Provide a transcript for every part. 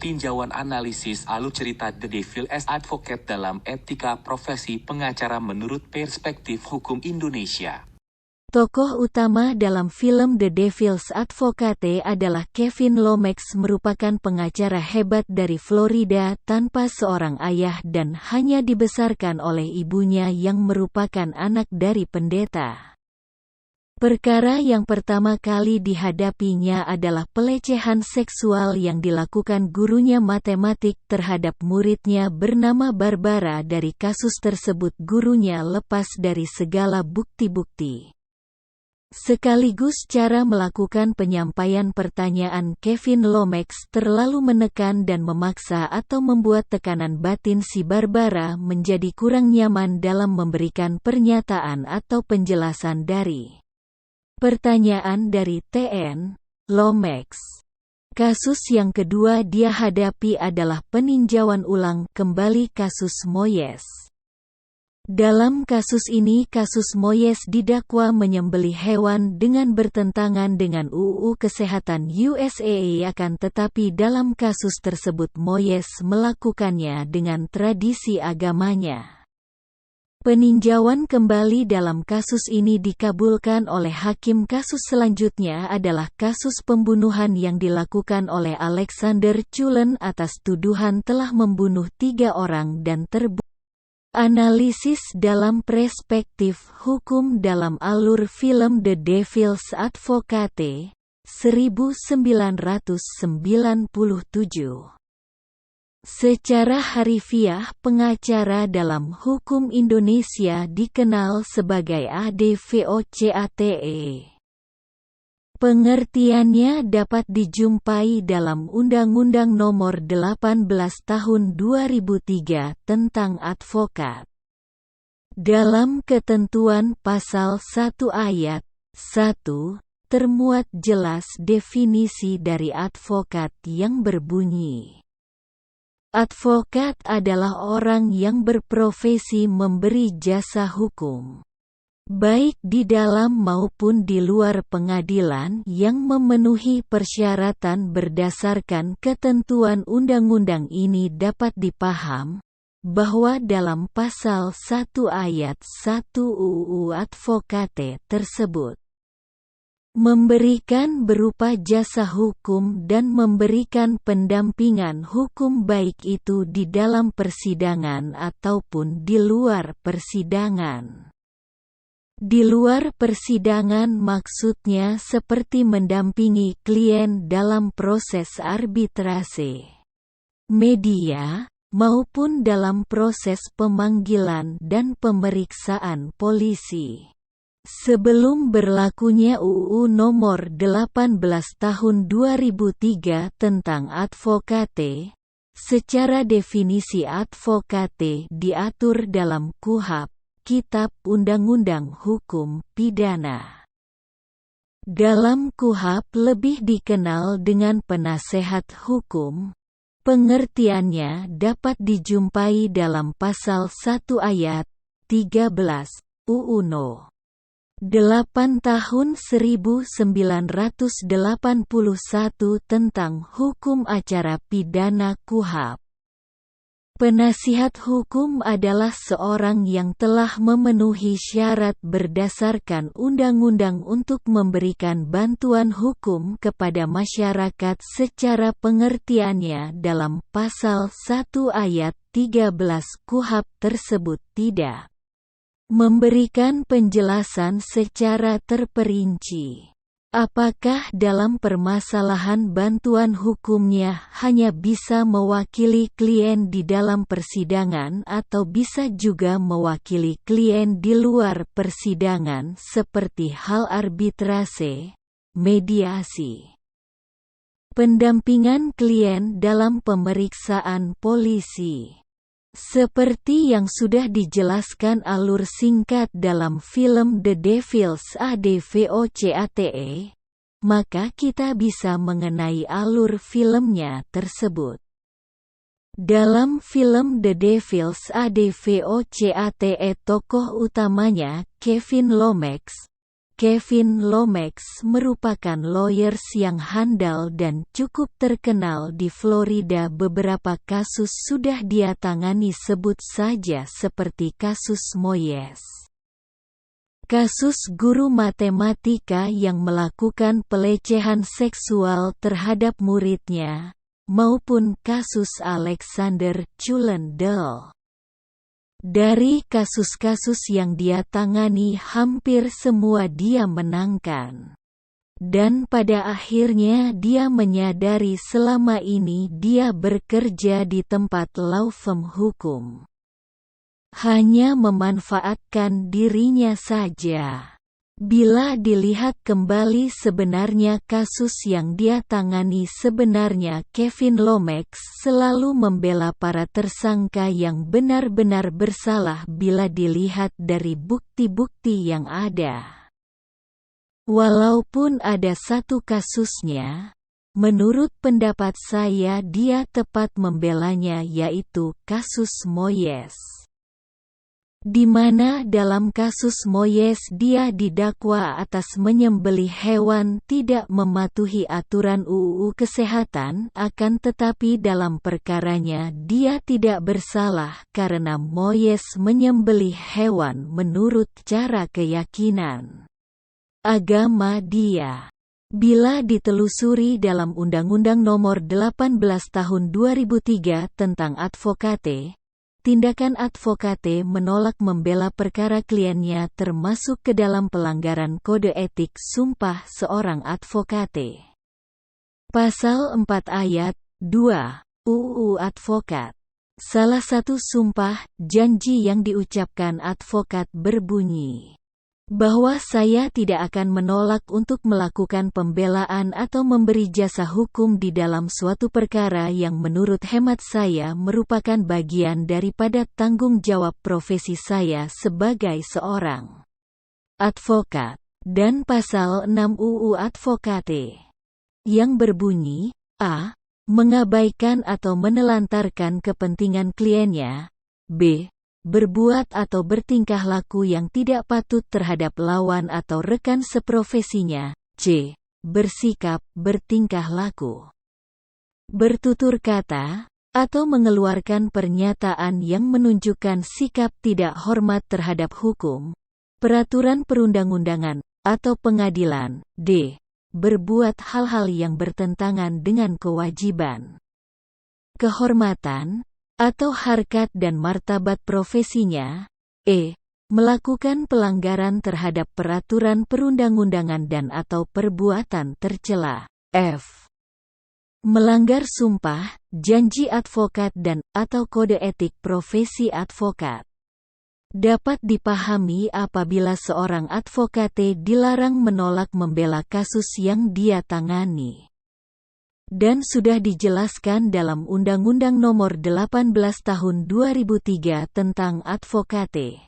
tinjauan analisis alur cerita The Devil's Advocate dalam etika profesi pengacara menurut perspektif hukum Indonesia. Tokoh utama dalam film The Devil's Advocate adalah Kevin Lomax, merupakan pengacara hebat dari Florida tanpa seorang ayah dan hanya dibesarkan oleh ibunya yang merupakan anak dari pendeta. Perkara yang pertama kali dihadapinya adalah pelecehan seksual yang dilakukan gurunya matematik terhadap muridnya bernama Barbara. Dari kasus tersebut gurunya lepas dari segala bukti-bukti. Sekaligus cara melakukan penyampaian pertanyaan Kevin Lomax terlalu menekan dan memaksa atau membuat tekanan batin si Barbara menjadi kurang nyaman dalam memberikan pernyataan atau penjelasan dari pertanyaan dari T.N. Lomax. Kasus yang kedua dia hadapi adalah peninjauan ulang kembali kasus Moyes. Dalam kasus ini kasus Moyes didakwa menyembelih hewan dengan bertentangan dengan UU Kesehatan USA, akan tetapi dalam kasus tersebut Moyes melakukannya dengan tradisi agamanya. Peninjauan kembali dalam kasus ini dikabulkan oleh hakim. Kasus selanjutnya adalah kasus pembunuhan yang dilakukan oleh Alexander Cullen atas tuduhan telah membunuh 3 orang dan terbukti. Analisis dalam perspektif hukum dalam alur film The Devil's Advocate, 1997. Secara harfiah, pengacara dalam hukum Indonesia dikenal sebagai ADVOCATE. Pengertiannya dapat dijumpai dalam Undang-Undang Nomor 18 Tahun 2003 tentang advokat. Dalam ketentuan pasal 1 ayat 1, termuat jelas definisi dari advokat yang berbunyi: advokat adalah orang yang berprofesi memberi jasa hukum, baik di dalam maupun di luar pengadilan, yang memenuhi persyaratan berdasarkan ketentuan undang-undang. Ini dapat dipaham bahwa dalam pasal 1 ayat 1 UU Advokate tersebut memberikan berupa jasa hukum dan memberikan pendampingan hukum baik itu di dalam persidangan ataupun di luar persidangan. Di luar persidangan maksudnya seperti mendampingi klien dalam proses arbitrase, media, maupun dalam proses pemanggilan dan pemeriksaan polisi. Sebelum berlakunya UU Nomor 18 Tahun 2003 tentang advokate, secara definisi advokate diatur dalam KUHP, Kitab Undang-Undang Hukum Pidana. Dalam KUHP lebih dikenal dengan penasehat hukum. Pengertiannya dapat dijumpai dalam pasal 1 ayat 13 UU No. 8 Tahun 1981 tentang Hukum Acara Pidana KUHP. Penasihat hukum adalah seorang yang telah memenuhi syarat berdasarkan undang-undang untuk memberikan bantuan hukum kepada masyarakat. Secara pengertiannya dalam pasal 1 ayat 13 KUHP tersebut tidak memberikan penjelasan secara terperinci apakah dalam permasalahan bantuan hukumnya hanya bisa mewakili klien di dalam persidangan atau bisa juga mewakili klien di luar persidangan seperti hal arbitrase, mediasi, pendampingan klien dalam pemeriksaan polisi. Seperti yang sudah dijelaskan alur singkat dalam film The Devil's Advocate, maka kita bisa mengenai alur filmnya tersebut. Dalam film The Devil's Advocate, tokoh utamanya, Kevin Lomax, Kevin Lomax merupakan lawyers yang handal dan cukup terkenal di Florida. Beberapa kasus sudah dia tangani, sebut saja seperti kasus Moyes, kasus guru matematika yang melakukan pelecehan seksual terhadap muridnya, maupun kasus Alexander Cullen Dell. Dari kasus-kasus yang dia tangani, hampir semua dia menangkan. Dan pada akhirnya dia menyadari selama ini dia bekerja di tempat law firm hukum hanya memanfaatkan dirinya saja. Bila dilihat kembali, sebenarnya kasus yang dia tangani, sebenarnya Kevin Lomax selalu membela para tersangka yang benar-benar bersalah bila dilihat dari bukti-bukti yang ada. Walaupun ada satu kasusnya, menurut pendapat saya dia tepat membelanya, yaitu kasus Moyes, di mana dalam kasus Moyes dia didakwa atas menyembelih hewan tidak mematuhi aturan UU Kesehatan, akan tetapi dalam perkaranya dia tidak bersalah karena Moyes menyembelih hewan menurut cara keyakinan agama dia. Bila ditelusuri dalam Undang-Undang Nomor 18 Tahun 2003 tentang advokate, tindakan advokate menolak membela perkara kliennya termasuk ke dalam pelanggaran kode etik sumpah seorang advokate. Pasal 4 ayat 2 UU Advokat. Salah satu sumpah janji yang diucapkan advokat berbunyi bahwa saya tidak akan menolak untuk melakukan pembelaan atau memberi jasa hukum di dalam suatu perkara yang menurut hemat saya merupakan bagian daripada tanggung jawab profesi saya sebagai seorang advokat. Dan pasal 6 UU Advokate yang berbunyi a. mengabaikan atau menelantarkan kepentingan kliennya, b. berbuat atau bertingkah laku yang tidak patut terhadap lawan atau rekan seprofesinya, c. bersikap, bertingkah laku, bertutur kata, atau mengeluarkan pernyataan yang menunjukkan sikap tidak hormat terhadap hukum, peraturan perundang-undangan, atau pengadilan, d. berbuat hal-hal yang bertentangan dengan kewajiban, kehormatan, atau harkat dan martabat profesinya, e. melakukan pelanggaran terhadap peraturan perundang-undangan dan atau perbuatan tercela, f. melanggar sumpah, janji advokat dan atau kode etik profesi advokat. Dapat dipahami apabila seorang advokate dilarang menolak membela kasus yang dia tangani. Dan sudah dijelaskan dalam Undang-Undang Nomor 18 Tahun 2003 tentang advokate.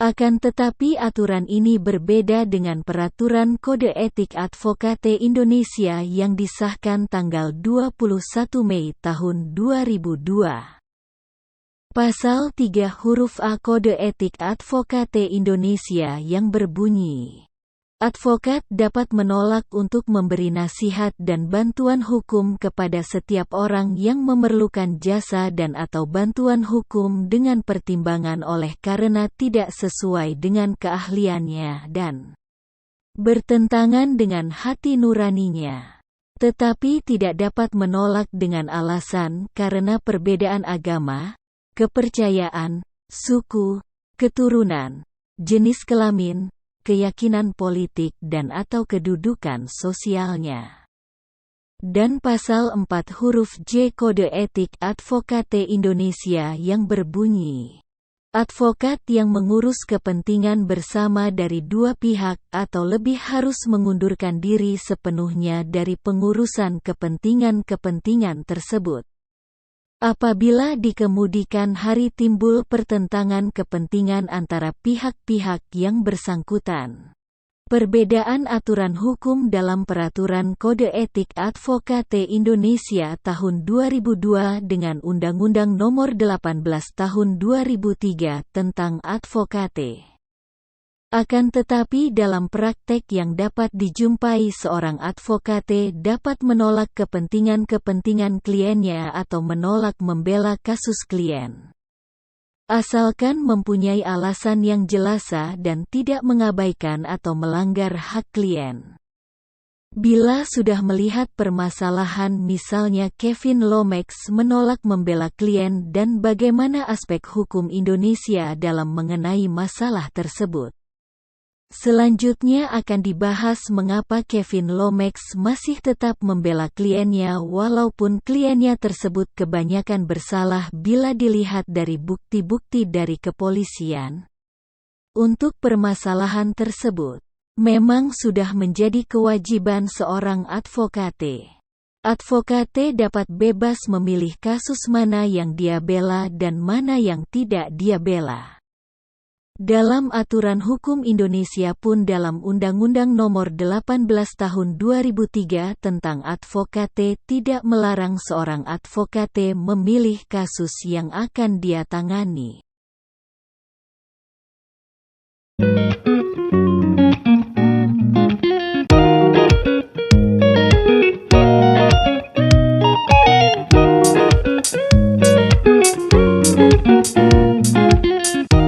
Akan tetapi aturan ini berbeda dengan Peraturan Kode Etik Advokate Indonesia yang disahkan tanggal 21 Mei tahun 2002. Pasal 3 huruf A Kode Etik Advokate Indonesia yang berbunyi, advokat dapat menolak untuk memberi nasihat dan bantuan hukum kepada setiap orang yang memerlukan jasa dan atau bantuan hukum dengan pertimbangan oleh karena tidak sesuai dengan keahliannya dan bertentangan dengan hati nuraninya. Tetapi tidak dapat menolak dengan alasan karena perbedaan agama, kepercayaan, suku, keturunan, jenis kelamin, keyakinan politik dan atau kedudukan sosialnya. Dan pasal 4 huruf J Kode Etik Advokate Indonesia yang berbunyi, advokat yang mengurus kepentingan bersama dari dua pihak atau lebih harus mengundurkan diri sepenuhnya dari pengurusan kepentingan-kepentingan tersebut. Apabila di kemudian hari timbul pertentangan kepentingan antara pihak-pihak yang bersangkutan. Perbedaan aturan hukum dalam Peraturan Kode Etik Advokate Indonesia tahun 2002 dengan Undang-Undang Nomor 18 Tahun 2003 tentang advokate. Akan tetapi dalam praktek yang dapat dijumpai seorang advokate dapat menolak kepentingan-kepentingan kliennya atau menolak membela kasus klien. Asalkan mempunyai alasan yang jelas dan tidak mengabaikan atau melanggar hak klien. Bila sudah melihat permasalahan, misalnya Kevin Lomax menolak membela klien dan bagaimana aspek hukum Indonesia dalam mengenai masalah tersebut. Selanjutnya akan dibahas mengapa Kevin Lomax masih tetap membela kliennya walaupun kliennya tersebut kebanyakan bersalah bila dilihat dari bukti-bukti dari kepolisian. Untuk permasalahan tersebut, memang sudah menjadi kewajiban seorang advokate. Advokate dapat bebas memilih kasus mana yang dia bela dan mana yang tidak dia bela. Dalam aturan hukum Indonesia pun dalam Undang-Undang Nomor 18 Tahun 2003 tentang advokate tidak melarang seorang advokate memilih kasus yang akan dia tangani.